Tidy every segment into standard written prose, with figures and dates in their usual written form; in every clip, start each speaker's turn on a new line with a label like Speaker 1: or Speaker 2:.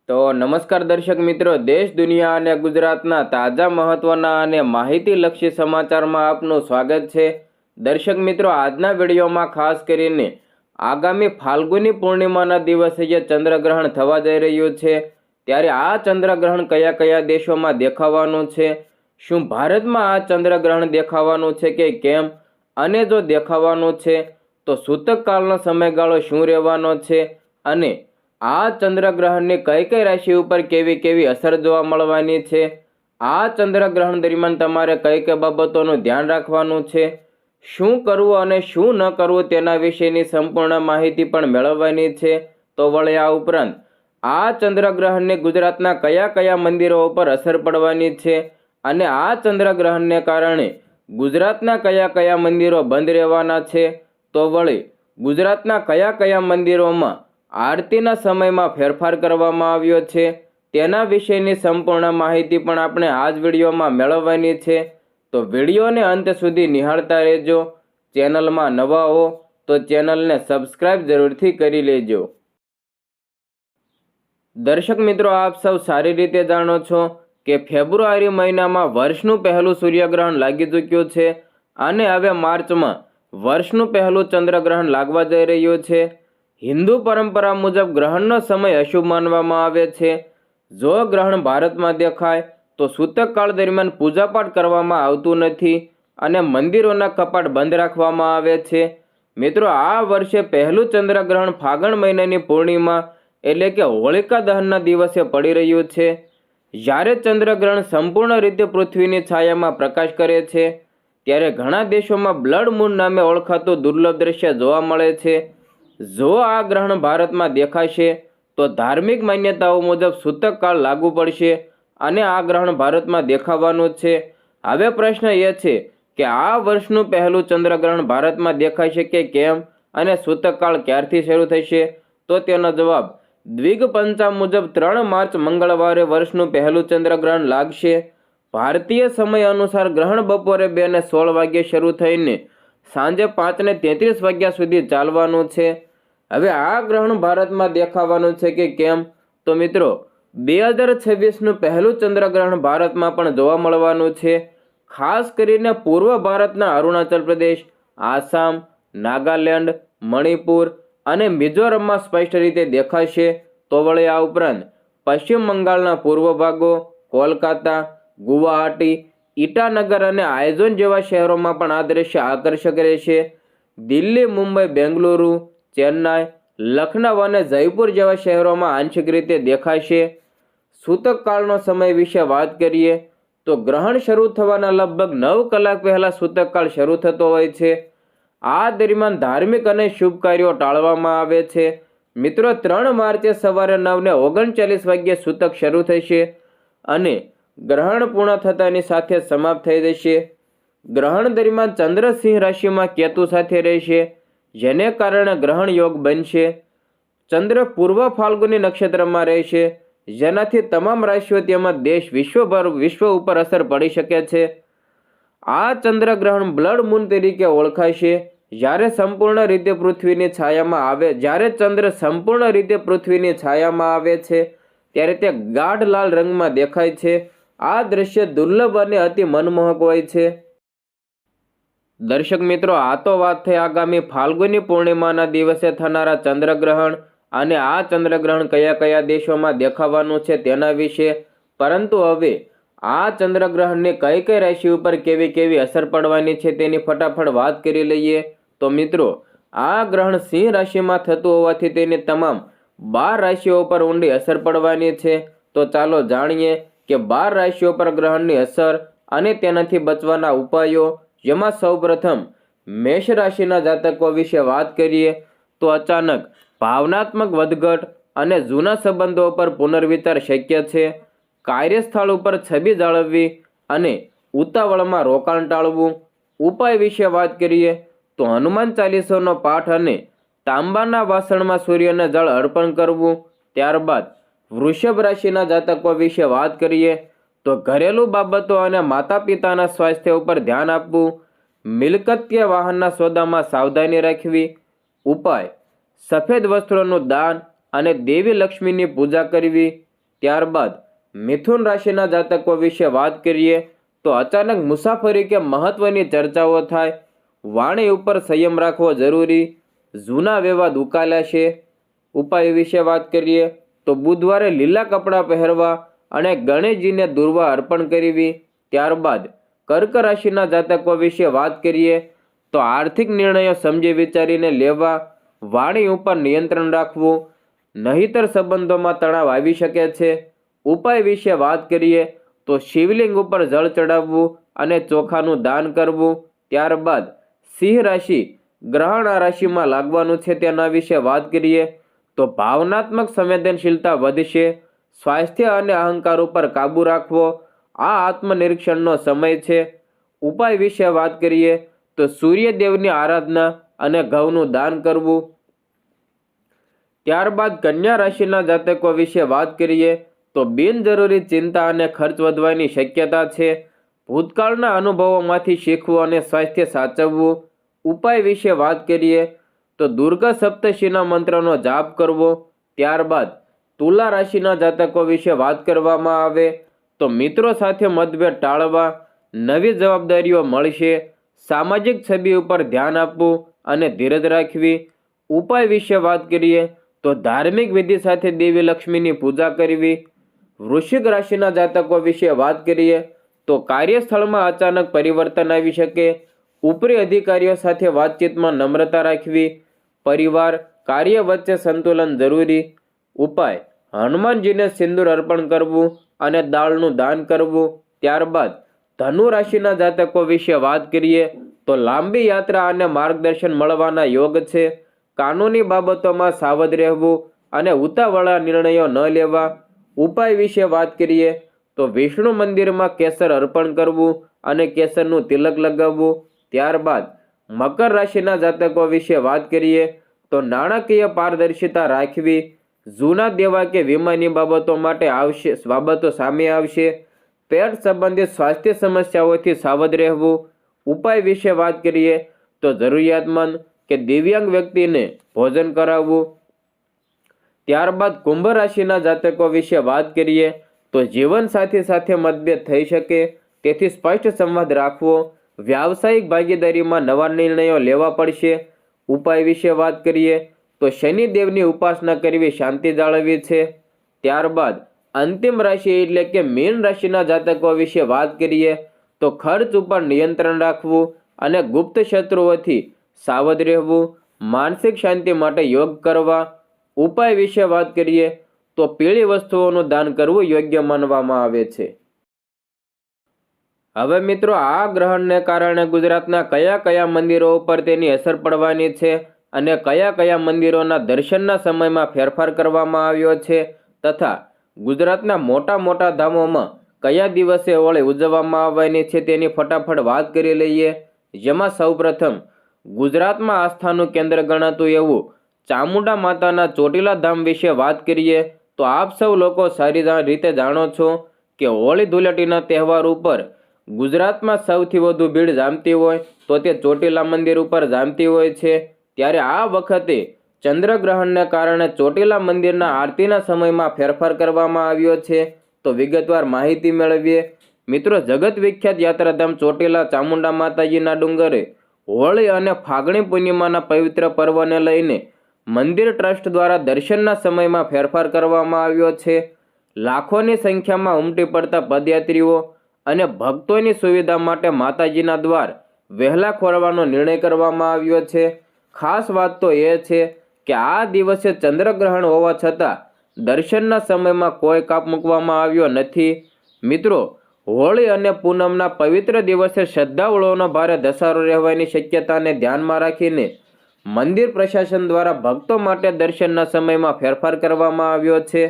Speaker 1: તો નમસ્કાર દર્શક મિત્રો, દેશ દુનિયા અને ગુજરાતના તાજા મહત્વના અને માહિતીલક્ષી સમાચારમાં આપનું સ્વાગત છે. દર્શક મિત્રો, આજના વિડીયોમાં ખાસ કરીને આગામી ફાલ્ગુની પૂર્ણિમાના દિવસે જે ચંદ્રગ્રહણ થવા જઈ રહ્યું છે, ત્યારે આ ચંદ્રગ્રહણ કયા કયા દેશોમાં દેખાવાનું છે, શું ભારતમાં આ ચંદ્રગ્રહણ દેખાવાનું છે કે કેમ, અને જો દેખાવાનું છે તો સૂતકકાળનો સમયગાળો શું રહેવાનો છે, અને આ ચંદ્રગ્રહણની કઈ કઈ રાશિ ઉપર કેવી કેવી અસર જોવા મળવાની છે, આ ચંદ્રગ્રહણ દરમિયાન તમારે કઈ કઈ બાબતોનું ધ્યાન રાખવાનું છે, શું કરવું અને શું ન કરવું તેના વિશેની સંપૂર્ણ માહિતી પણ મેળવવાની છે. તો વળી આ ઉપરાંત આ ચંદ્રગ્રહણની ગુજરાતના કયા કયા મંદિરો ઉપર અસર પડવાની છે, અને આ ચંદ્રગ્રહણને કારણે ગુજરાતના કયા કયા મંદિરો બંધ રહેવાના છે, તો વળી ગુજરાતના કયા કયા મંદિરોમાં આરતીના સમયમાં ફેરફાર કરવામાં આવ્યો છે, તેના વિશેની સંપૂર્ણ માહિતી પણ આપણે આ જ વિડીયોમાં મેળવવાની છે. તો વિડીયોને અંત સુધી નિહાળતા રહેજો. ચેનલમાં નવા હો તો ચેનલને સબસ્ક્રાઇબ જરૂરથી કરી લેજો. દર્શક મિત્રો, આપ સૌ સારી રીતે જાણો છો કે ફેબ્રુઆરી મહિનામાં વર્ષનું પહેલું સૂર્યગ્રહણ લાગી ચૂક્યું છે, અને હવે માર્ચમાં વર્ષનું પહેલું ચંદ્રગ્રહણ લાગવા જઈ રહ્યું છે. હિન્દુ પરંપરા મુજબ ગ્રહણનો સમય અશુભ માનવામાં આવે છે. જો ગ્રહણ ભારતમાં દેખાય તો સૂતકકાળ દરમિયાન પૂજાપાઠ કરવામાં આવતું નથી અને મંદિરોના કપાટ બંધ રાખવામાં આવે છે. મિત્રો, આ વર્ષે પહેલું ચંદ્રગ્રહણ ફાગણ મહિનાની પૂર્ણિમા એટલે કે હોળિકા દહનના દિવસે પડી રહ્યું છે. જ્યારે ચંદ્રગ્રહણ સંપૂર્ણ રીતે પૃથ્વીની છાયામાં પ્રકાશ કરે છે, ત્યારે ઘણા દેશોમાં બ્લડ મૂન નામે ઓળખાતું દુર્લભ દ્રશ્ય જોવા મળે છે. જો આ ગ્રહણ ભારતમાં દેખાશે તો ધાર્મિક માન્યતાઓ મુજબ સૂતકકાળ લાગુ પડશે અને આ ગ્રહણ ભારતમાં દેખાવાનું છે. હવે પ્રશ્ન એ છે કે આ વર્ષનું પહેલું ચંદ્રગ્રહણ ભારતમાં દેખાશે કે કેમ, અને સૂતકકાળ ક્યારથી શરૂ થશે? તો તેનો જવાબ દ્વિગપંચાંગ મુજબ 3 માર્ચ મંગળવારે વર્ષનું પહેલું ચંદ્રગ્રહણ લાગશે. ભારતીય સમય અનુસાર ગ્રહણ બપોરે 2:16 વાગ્યે શરૂ થઈને સાંજે 5:33 વાગ્યા સુધી ચાલવાનું છે. હવે આ ગ્રહણ ભારતમાં દેખાવાનું છે કે કેમ? તો મિત્રો, 2026નું પહેલું ચંદ્રગ્રહણ ભારતમાં પણ જોવા મળવાનું છે. ખાસ કરીને પૂર્વ ભારતના અરુણાચલ પ્રદેશ, આસામ, નાગાલેન્ડ, મણિપુર અને મિઝોરમમાં સ્પષ્ટ રીતે દેખાશે. તો વળી આ ઉપરાંત પશ્ચિમ બંગાળના પૂર્વ ભાગો, કોલકાતા, ગુવાહાટી, ઈટાનગર અને આઇઝોલ જેવા શહેરોમાં પણ આ દ્રશ્ય આકર્ષક રહેશે. દિલ્હી, મુંબઈ, બેંગલુરુ, ચેન્નાઈ, લખનઉ અને જયપુર જેવા શહેરોમાં આંશિક રીતે દેખાશે. સૂતકકાળનો સમય વિશે વાત કરીએ તો ગ્રહણ શરૂ થવાના લગભગ 9 કલાક પહેલા સૂતકકાળ શરૂ થતો હોય છે. આ દરમિયાન ધાર્મિક અને શુભ કાર્યો ટાળવામાં આવે છે. મિત્રો, 3 માર્ચે સવારે 9:39 વાગ્યે સૂતક શરૂ થશે અને ગ્રહણ પૂર્ણ થતાની સાથે સમાપ્ત થઈ જશે. ગ્રહણ દરમિયાન ચંદ્ર સિંહ રાશિમાં કેતુ સાથે રહેશે, જેને કારણે ગ્રહણ યોગ બનશે. ચંદ્ર પૂર્વ ફાલ્ગુની નક્ષત્રમાં રહેશે, જેનાથી તમામ રાશિઓ તેમજ દેશ વિશ્વ ઉપર અસર પડી શકે છે. આ ચંદ્રગ્રહણ બ્લડ મૂન તરીકે ઓળખાશે. જ્યારે ચંદ્ર સંપૂર્ણ રીતે પૃથ્વીની છાયામાં આવે છે, ત્યારે તે ગાઢ લાલ રંગમાં દેખાય છે. આ દ્રશ્ય દુર્લભ અને અતિ મનમોહક હોય છે. દર્શક મિત્રો, આ તો વાત થઈ આગામી ફાલ્ગુની પૂર્ણિમાના દિવસે થનારા ચંદ્રગ્રહણ અને આ ચંદ્રગ્રહણ કયા કયા દેશોમાં દેખાવાનું છે તેના વિશે. પરંતુ હવે આ ચંદ્રગ્રહણની કઈ કઈ રાશિ ઉપર કેવી કેવી અસર પડવાની છે તેની ફટાફટ વાત કરી લઈએ. તો મિત્રો, આ ગ્રહણ સિંહ રાશિમાં થતું હોવાથી તેની તમામ 12 રાશિઓ પર ઊંડી અસર પડવાની છે. તો ચાલો જાણીએ કે 12 રાશિઓ પર ગ્રહણની અસર અને તેનાથી બચવાના ઉપાયો. જેમાં સૌપ્રથમ મેષ રાશિના જાતકો વિશે વાત કરીએ તો અચાનક ભાવનાત્મક વધઘટ અને જૂના સંબંધો પર પુનર્વિચાર શક્ય છે. કાર્યસ્થળ ઉપર છબી જાળવવી અને ઉતાવળમાં રોકાણ ટાળવું. ઉપાય વિશે વાત કરીએ તો હનુમાન ચાલીસાનો પાઠ અને તાંબાના વાસણમાં સૂર્યને જળ અર્પણ કરવું. ત્યારબાદ વૃષભ રાશિના જાતકો વિશે વાત કરીએ તો ઘરેલું બાબતો અને માતા પિતાના સ્વાસ્થ્ય ઉપર ધ્યાન આપવું. મિલકત કે વાહનના સોદામાં સાવધાની રાખવી. ઉપાય: સફેદ વસ્ત્રોનું દાન અને દેવી લક્ષ્મીની પૂજા કરવી. ત્યારબાદ મિથુન રાશિના જાતકો વિશે વાત કરીએ તો અચાનક મુસાફરી કે મહત્વની ચર્ચાઓ થાય, વાણી ઉપર સંયમ રાખવો જરૂરી, જૂના વિવાદ ઉકાલાશે. ઉપાય વિશે વાત કરીએ તો બુધવારે લીલા કપડાં પહેરવા અને ગણેશજીને દુર્વા અર્પણ કરવી. ત્યારબાદ કર્ક રાશિના જાતકો વિશે વાત કરીએ તો આર્થિક નિર્ણયો સમજી વિચારીને લેવા, વાણી ઉપર નિયંત્રણ રાખવું, નહીતર સંબંધોમાં તણાવ આવી શકે છે. ઉપાય વિશે વાત કરીએ તો શિવલિંગ ઉપર જળ ચડાવવું અને ચોખાનું દાન કરવું. ત્યારબાદ સિંહ રાશિ ગ્રહણ આ રાશિમાં લાગવાનું છે તેના વિશે વાત કરીએ તો ભાવનાત્મક સંવેદનશીલતા વધશે, સ્વાસ્થ્ય અને અહંકાર ઉપર કાબૂ રાખવો, આ આત્મનિરીક્ષણનો સમય છે. ઉપાય વિશે વાત કરીએ તો સૂર્યદેવની આરાધના અને ઘઉંનું દાન કરવું. ત્યારબાદ કન્યા રાશિના જાતકો વિશે વાત કરીએ તો બિનજરૂરી ચિંતા અને ખર્ચ વધવાની શક્યતા છે. ભૂતકાળના અનુભવોમાંથી શીખવું અને સ્વાસ્થ્ય સાચવવું. ઉપાય વિશે વાત કરીએ તો દુર્ગા સપ્તશીના મંત્રનો જાપ કરવો. ત્યારબાદ તુલા રાશિના જાતકો વિશે વાત કરવામાં આવે તો મિત્રો સાથે મતભેદ ટાળવા, નવી જવાબદારીઓ મળશે, સામાજિક છબી ઉપર ધ્યાન આપવું અને ધીરજ રાખવી. ઉપાય વિશે વાત કરીએ તો ધાર્મિક વિધિ સાથે દેવી લક્ષ્મીની પૂજા કરવી. વૃશ્ચિક રાશિના જાતકો વિશે વાત કરીએ તો કાર્યસ્થળમાં અચાનક પરિવર્તન આવી શકે, ઉપરી અધિકારીઓ સાથે વાતચીતમાં નમ્રતા રાખવી, પરિવાર કાર્ય વચ્ચે સંતુલન જરૂરી. ઉપાય હનુમાનજીને સિંદૂર અર્પણ કરવું અને દાળનું દાન કરવું. ત્યારબાદ ધનુ રાશિના જાતકો વિશે વાત કરીએ તો લાંબી યાત્રા અને માર્ગદર્શન મળવાના યોગ છે. કાનૂની બાબતોમાં સાવધ રહેવું અને ઉતાવળા નિર્ણયો ન લેવા. ઉપાય વિશે વાત કરીએ તો વિષ્ણુ મંદિરમાં કેસર અર્પણ કરવું અને કેસરનું તિલક લગાવવું. ત્યારબાદ મકર રાશિના જાતકો વિશે વાત કરીએ તો નાણાકીય પારદર્શિતા રાખવી, જૂના દેવા કે વીમાની બાબતો સામે આવશે, પેટ સંબંધિત સ્વાસ્થ્ય સમસ્યાઓથી સાવધ રહેવું. ઉપાય વિશે વાત કરીએ તો જરૂરિયાતમંદ કે દિવ્યાંગ વ્યક્તિને ભોજન કરાવવું. ત્યારબાદ કુંભ રાશિના જાતકો વિશે વાત કરીએ તો જીવનસાથી સાથે મતભેદ થઈ શકે, તેથી સ્પષ્ટ સંવાદ રાખવો, વ્યાવસાયિક ભાગીદારીમાં નવા નિર્ણયો લેવા પડશે. ઉપાય વિશે વાત કરીએ તો શનિદેવની ઉપાસના કરવી શાંતિ જાળવવી છે. ત્યારબાદ અંતિમ રાશિ એટલે કે મીન રાશિના જાતકો વિશે વાત કરીએ તો ખર્ચ ઉપર નિયંત્રણ રાખવું અને ગુપ્ત શત્રુઓથી સાવધ રહેવું, માનસિક શાંતિ માટે યોગ કરવા. ઉપાય વિશે વાત કરીએ તો પીળી વસ્તુઓનું દાન કરવું યોગ્ય માનવામાં આવે છે. હવે મિત્રો, આ ગ્રહણને કારણે ગુજરાતના કયા કયા મંદિરો ઉપર તેની અસર પડવાની છે અને કયા કયા મંદિરોના દર્શનના સમયમાં ફેરફાર કરવામાં આવ્યો છે તથા ગુજરાતના મોટા મોટા ધામોમાં કયા દિવસે હોળી ઉજવવામાં આવવાની છે તેની ફટાફટ વાત કરી લઈએ. જેમાં સૌપ્રથમ ગુજરાતમાં આસ્થાનું કેન્દ્ર ગણાતું એવું ચામુંડા માતાના ચોટીલા ધામ વિશે વાત કરીએ તો આપ સૌ લોકો સારી રીતે જાણો છો કે હોળી ધૂળેટીના તહેવાર ઉપર ગુજરાતમાં સૌથી વધુ ભીડ જામતી હોય તો તે ચોટીલા મંદિર ઉપર જામતી હોય છે. ત્યારે આ વખતે ચંદ્રગ્રહણને કારણે ચોટીલા મંદિરના આરતીના સમયમાં ફેરફાર કરવામાં આવ્યો છે. તો વિગતવાર માહિતી મેળવીએ. મિત્રો, જગત વિખ્યાત યાત્રાધામ ચોટીલા ચામુંડા માતાજીના ડુંગરે હોળી અને ફાગણી પૂર્ણિમાના પવિત્ર પર્વને લઈને મંદિર ટ્રસ્ટ દ્વારા દર્શનના સમયમાં ફેરફાર કરવામાં આવ્યો છે. લાખોની સંખ્યામાં ઉમટી પડતા પદયાત્રીઓ અને ભક્તોની સુવિધા માટે માતાજીના દ્વાર વહેલા ખોલવાનો નિર્ણય કરવામાં આવ્યો છે. ખાસ વાત તો એ છે કે આ દિવસે ચંદ્રગ્રહણ હોવા છતાં દર્શનના સમયમાં કોઈ કાપ મૂકવામાં આવ્યો નથી. મિત્રો, હોળી અને પૂનમના પવિત્ર દિવસે શ્રદ્ધાળુઓનો ભારે ધસારો રહેવાની શક્યતાને ધ્યાનમાં રાખીને મંદિર પ્રશાસન દ્વારા ભક્તો માટે દર્શનના સમયમાં ફેરફાર કરવામાં આવ્યો છે.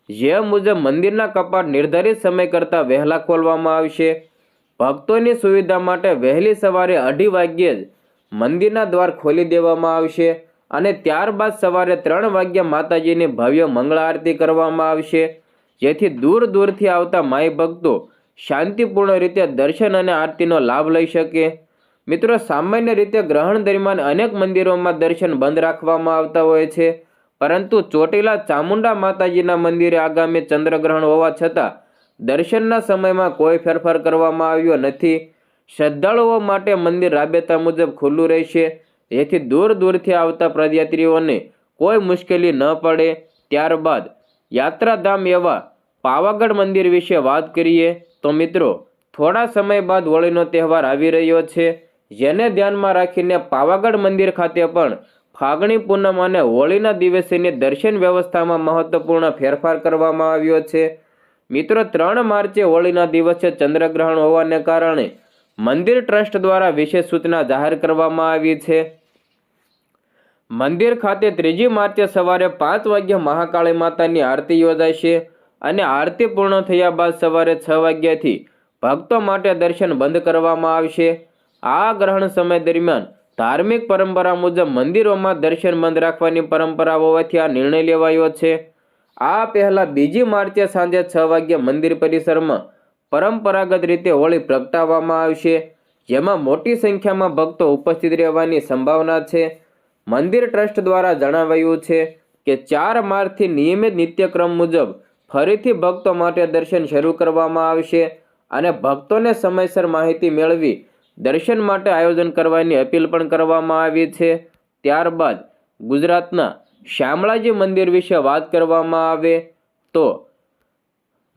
Speaker 1: જે મુજબ મંદિરના કપાટ નિર્ધારિત સમય કરતાં વહેલા ખોલવામાં આવશે. ભક્તોની સુવિધા માટે વહેલી સવારે 2:30 વાગ્યે જ મંદિરના દ્વાર ખોલી દેવામાં આવશે અને ત્યારબાદ સવારે 3 વાગ્યે માતાજીની ભવ્ય મંગળ આરતી કરવામાં આવશે, જેથી દૂર દૂરથી આવતા માઈ ભક્તો શાંતિપૂર્ણ રીતે દર્શન અને આરતીનો લાભ લઈ શકે. મિત્રો, સામાન્ય રીતે ગ્રહણ દરમિયાન અનેક મંદિરોમાં દર્શન બંધ રાખવામાં આવતા હોય છે, પરંતુ ચોટીલા ચામુંડા માતાજીના મંદિરે આગામી ચંદ્રગ્રહણ હોવા છતાં દર્શનના સમયમાં કોઈ ફેરફાર કરવામાં આવ્યો નથી. શ્રદ્ધાળુઓ માટે મંદિર રાબેતા મુજબ ખુલ્લું રહેશે, જેથી દૂર દૂરથી આવતા પદયાત્રીઓને કોઈ મુશ્કેલી ન પડે. ત્યારબાદ યાત્રાધામ એવા પાવાગઢ મંદિર વિશે વાત કરીએ તો મિત્રો, થોડા સમય બાદ હોળીનો તહેવાર આવી રહ્યો છે, જેને ધ્યાનમાં રાખીને પાવાગઢ મંદિર ખાતે પણ ફાગણી પૂનમ અને હોળીના દિવસેની દર્શન વ્યવસ્થામાં મહત્વપૂર્ણ ફેરફાર કરવામાં આવ્યો છે. મિત્રો, 3 માર્ચે હોળીના દિવસે ચંદ્રગ્રહણ હોવાને કારણે મંદિર ટ્રસ્ટ દ્વારા વિશેષ સૂચના જાહેર કરવામાં આવી છે. મંદિર ખાતે 3 માર્ચે સવારે 5 વાગ્યે મહાકાળી માતાની આરતી યોજાશે અને આરતી પૂર્ણ થયા બાદ સવારે 6 વાગ્યાથી ભક્તો માટે દર્શન બંધ કરવામાં આવશે. આ ગ્રહણ સમય દરમિયાન ધાર્મિક પરંપરા મુજબ મંદિરોમાં દર્શન બંધ રાખવાની પરંપરા હોવાથી આ નિર્ણય લેવાયો છે. આ પહેલા 2 માર્ચે સાંજે 6 વાગ્યે મંદિર પરિસરમાં પરંપરાગત રીતે હોળી પ્રગટાવવામાં આવશે, જેમાં મોટી સંખ્યામાં ભક્તો ઉપસ્થિત રહેવાની સંભાવના છે. મંદિર ટ્રસ્ટ દ્વારા જણાવાયું છે કે 4 માર્ચથી નિયમિત નિત્યક્રમ મુજબ ફરીથી ભક્તો માટે દર્શન શરૂ કરવામાં આવશે અને ભક્તોને સમયસર માહિતી મેળવી દર્શન માટે આયોજન કરવાની અપીલ પણ કરવામાં આવી છે. ત્યારબાદ ગુજરાતના શામળાજી મંદિર વિશે વાત કરવામાં આવે તો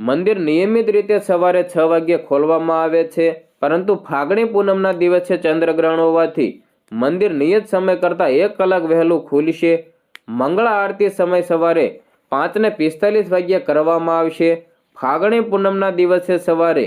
Speaker 1: મંદિર નિયમિત રીતે સવારે 6 વાગ્યે ખોલવામાં આવે છે, પરંતુ ફાગણી પૂનમના દિવસે ચંદ્રગ્રહણ હોવાથી મંદિર નિયત સમય કરતાં 1 કલાક વહેલું ખુલશે. મંગળા આરતી સમય સવારે 5:45 વાગ્યે કરવામાં આવશે. ફાગણી પૂનમના દિવસે સવારે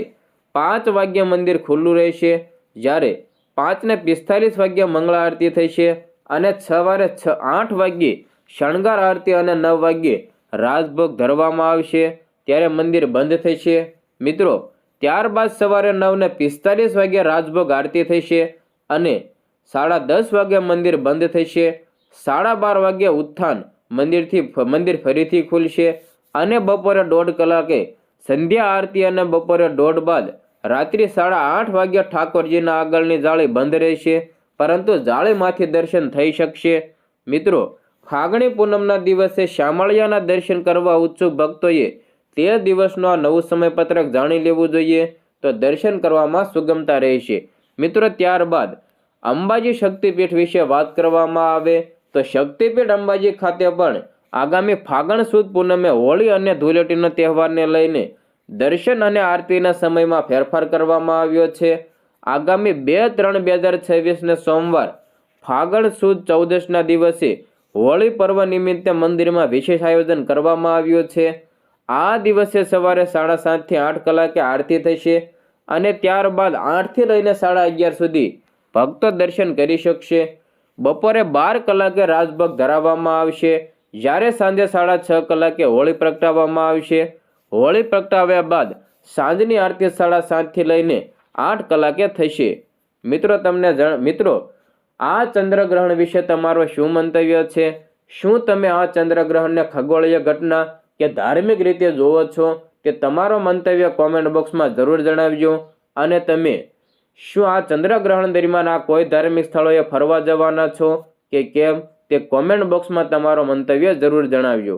Speaker 1: 5 વાગ્યે મંદિર ખુલ્લું રહેશે, જ્યારે 5:45 વાગ્યે મંગળા આરતી થશે અને સવારે 8 વાગ્યે શણગાર આરતી અને 9 વાગ્યે રાજભોગ ધરવામાં આવશે, ત્યારે મંદિર બંધ થશે. મિત્રો, ત્યારબાદ સવારે 9:45 વાગ્યે રાજભોગ આરતી થશે અને 10:30 વાગ્યે મંદિર બંધ થશે. 12:30 વાગ્યે ઉત્થાન મંદિર ફરીથી ખુલશે અને બપોરે 1.5 કલાકે સંધ્યા આરતી અને બપોરે 1:30 બાદ રાત્રિ 8:30 વાગ્યે ઠાકોરજીના આગળની જાળી બંધ રહેશે, પરંતુ જાળીમાંથી દર્શન થઈ શકશે. મિત્રો, ફાગણી પૂનમના દિવસે શામળિયાના દર્શન કરવા ઉત્સુક ભક્તોએ તે દિવસનું આ નવું સમયપત્રક જાણી લેવું જોઈએ, તો દર્શન કરવામાં સુગમતા રહેશે. મિત્રો, ત્યારબાદ અંબાજી શક્તિપીઠ વિશે વાત કરવામાં આવે તો શક્તિપીઠ અંબાજી ખાતે પણ આગામી ફાગણ સુદ પૂનમે હોળી અને ધૂળેટીના તહેવારને લઈને દર્શન અને આરતીના સમયમાં ફેરફાર કરવામાં આવ્યો છે. આગામી 2/3/2026 સોમવાર ફાગણ સુદ 14ના દિવસે હોળી પર્વ નિમિત્તે મંદિરમાં વિશેષ આયોજન કરવામાં આવ્યું છે. આ દિવસે સવારે 7:30 થી 8 કલાકે આરતી થશે અને ત્યારબાદ 8 થી લઈને 11:30 સુધી ભક્તો દર્શન કરી શકશે. બપોરે 12 કલાકે રાજભોગ ધરાવવામાં આવશે, જ્યારે સાંજે 6:30 કલાકે હોળી પ્રગટાવવામાં આવશે. હોળી પ્રગટાવ્યા બાદ સાંજની આરતી 7:30 થી લઈને 8 કલાકે થશે. મિત્રો, આ ચંદ્રગ્રહણ વિશે તમારો શું મંતવ્ય છે? શું તમે આ ચંદ્રગ્રહણને ખગોળીય ઘટના કે ધાર્મિક રીતે જોવો છો? તે તમારો મંતવ્ય કોમેન્ટ બોક્સમાં જરૂર જણાવજો. અને તમે શું આ ચંદ્રગ્રહણ દરમિયાન આ કોઈ ધાર્મિક સ્થળોએ ફરવા જવાના છો કે કેમ, તે કોમેન્ટ બોક્સમાં તમારો મંતવ્ય જરૂર જણાવજો.